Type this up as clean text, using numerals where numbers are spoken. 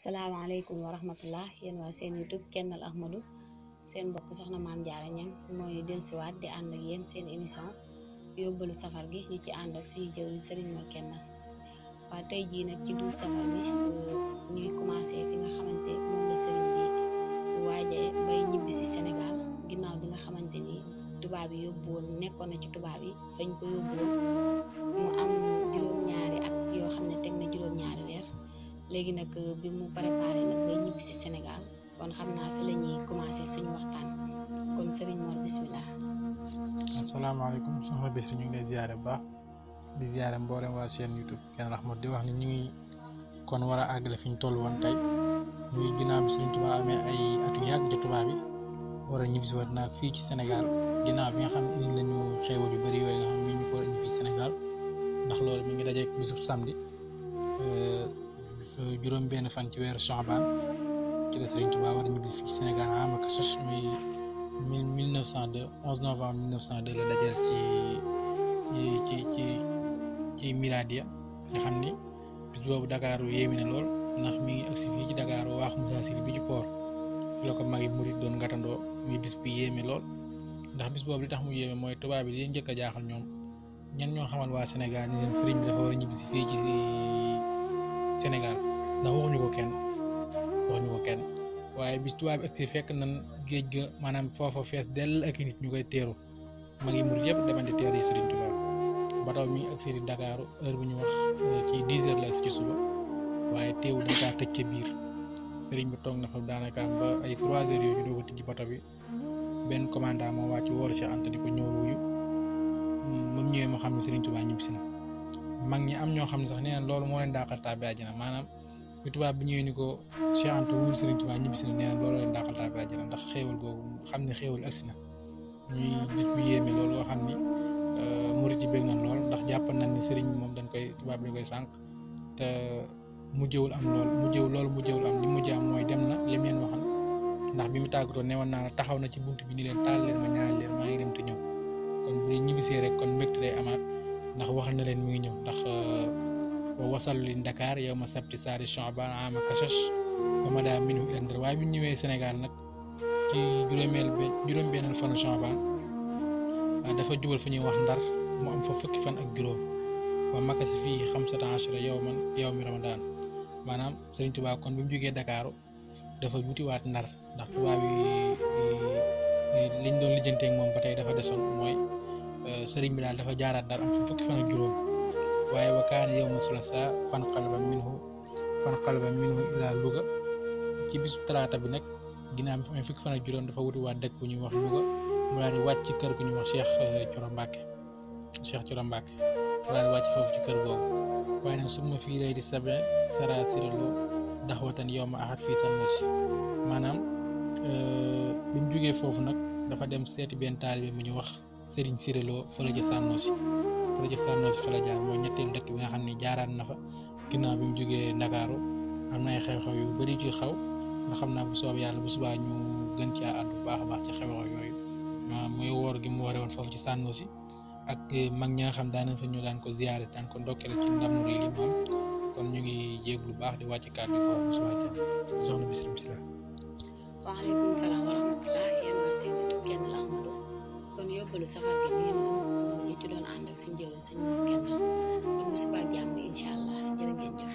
salaamaaleykum wa rahmatullah yéen waa seen YouTube Kennal Ahmadou seen mbokk soxna Maam Jaara Ñang mooy dellusiwaat di ànd ak yéen seen émission yóbbalu safar gi ñu ci ànd ak suñu jëwriñ Serigne Mor Kennal waaye tey jii nag ci 12 safar bi ñuy commencé fi nga xamante moom la Serigne bi waaje bay ñibbi si Sénégal ginnaaw bi nga xamante ni tubaab yi yóbbu woon nekkoon na ci tubaab yi fañ ko yóbbu woon mu am juróom-ñaari at yoo xam ne teg na juróom-ñaari weer léegi nag bi mu préparé nag bay ñibbi si Sénégal kon xam naa fi la ñuy commencé suñu waxtaan kon Serigne Mor bismillah. asalaamaaleykum soxna Bisri ñu ngi lay ziare bu baax di ziare mboolem waa seen YouTube Kennal Ahmadou di wax ni ñu ngi kon war a àggale fi ñu toll woon tey muy ginnaaw bi Serigne Touba amee ay atu yàgg ca tubaab bi war a ñibbisi waat naa fii ci Sénégal ginnaaw bi nga xam ne indi lañu xéewal yu bëri yooyu nga xam ne ñu ko war a indi fii Sénégal ndax loolu mi ngi dajeek bisub samedi juróom benn fan ci weeru Chaban ci la Serigne Touba war a ñibbisi fii ci Sénégal ama kasos muy 1902 11 novembre 1902 la dajeel ci Miladiya nga xam ni bis boobu Dakar yéemi na lool ndax mi ngi agsi fii ci Dakar waaxu Moussa Sili bi ci port fi la ko magi murit doon ngatandoo muy bis bi yéeme lool ndax bis boobu li tax mu yéeme mooy tubaab bi li njëkk a jaaxal ñoom ñan ñoo xamal waa Sénégal ni leen sëriñ bi dafa war a ñibbisi fii ci Sénégal ndax waxuñu ko kenn waaye bis tubaab bi agsi fekk nan géej ga maanaam foofa fees dell ak nit ñu koy teeru magi murit yëpp demante teeru yi sëriñ Tuubaa bataw mi agsi di Dakar heure bu ñu wax ci 10 heures la agsi ci suba waaye teewul dañ kaa tëj ca biir sëriñ bi toog na fa daanaka ba ay 3 heures yooyu ñu doog a tijji bato bi benn commandant moo wàcc wóor Cheikh Anta di ko ñëw wuyu moom ñëwee moo xam ne Serigne Touba ñibbisi na mag ñi am ñoo xam ne sax nee na loolu moo leen dàqal tàbbi àjjana maanaam bi tubaab bi ñëwee ni ko Cheikh Anta wuyu Serigne Touba ñibbisi na nee na loolu leen dàqal tàbbi àjjana ndax xéewal googu xam ne xéewal agsi na ñuy bis bu yéeme loolu nga xam ni murit yi bëgg nañ lool ndax jàpp nañ ni Serigne bi moom dañ koy tubaab bi dañ koy sànq te mujjewul am loolu mujjewul am li mujj am mooy dem na lim leen waxal ndax bi mu tàggatoo newoon naa la taxaw na ci bunt bi ni leen taal leen ma ñaari leen maa ngi dem te ñëw kon bu ñu ñibbisee rek kon mbégte day amaat ndax waxal na leen mu ngi ñëw ndax wa wasalu li Dakar yow ma sabti saari Chaban ama kachash ba ma daa minu ila Ndar waaye bi ñu ñëwee Sénégal nag ci juróom-benneel fanu Chaban dafa jubal fa ñuy wax Ndar mu am fa fukki fan ak juróom wa makasi fii 15 yow mi Ramadan maanaam Serigne Touba kon bi mu jógee Dakar dafa wutiwaat Ndar ndax tubaab yi liñ doon lijjanteeg moom ba tey dafa desoon mooy sëriñ bi daal dafa jaaraat Ndar am fa fukki fan ak juróom waaye wa kaana yawma sulasa fan qalaba minhu ila Louga ci bisu talaata bi nag ginnaaw bi amee fukki fan ak juróom dafa wutiwaat dëkk bu ñuy wax Louga mu daal di wàcc ci kër gu ñuy wax Cheikh Thioro Mbacké mu daal di wàcc foofu ci kër googu waaye nag su ma fii lay di sabe sara siralo daxwatan yow ma axat fii Sanosi maanaam bi mu jógee foofu nag dafa dem seeti benn taalibe mu ñu wax Serigne Sirelo fële ca Sanosi fa la jaar mooy ñetteelu dëkk bi nga xam ne jaaraat na fa ginnaaw bi mu jógee Ndakaaru am na ay xew-xew yu bari ci xaw nga xam naa bu soob yàlla bu subaa ñu gën ci àddu bu baax a baax ci xew-xew yooyu muy woor gi mu woore woon foofu ci Sanosi ak mag ñi nga xam daan nañ fa ñu daan ko ziyaare daan ko ndokkeel ci ndam lu rëy li mu am kon ñu ngi jéeg lu baax di wàcc kàddu yi foofu suba jàmm soxna Bisri bismillah. waaleykum salaam wa rahmatullah yéen waa seen YouTube Kennal Ahmadou kon yóbbalu safar gi nii noonu ñu ci doon ànd ak suñu jëwriñ Serigne Mor Kennal kon bu suba jàmm incha allah jërë ngeen jëf.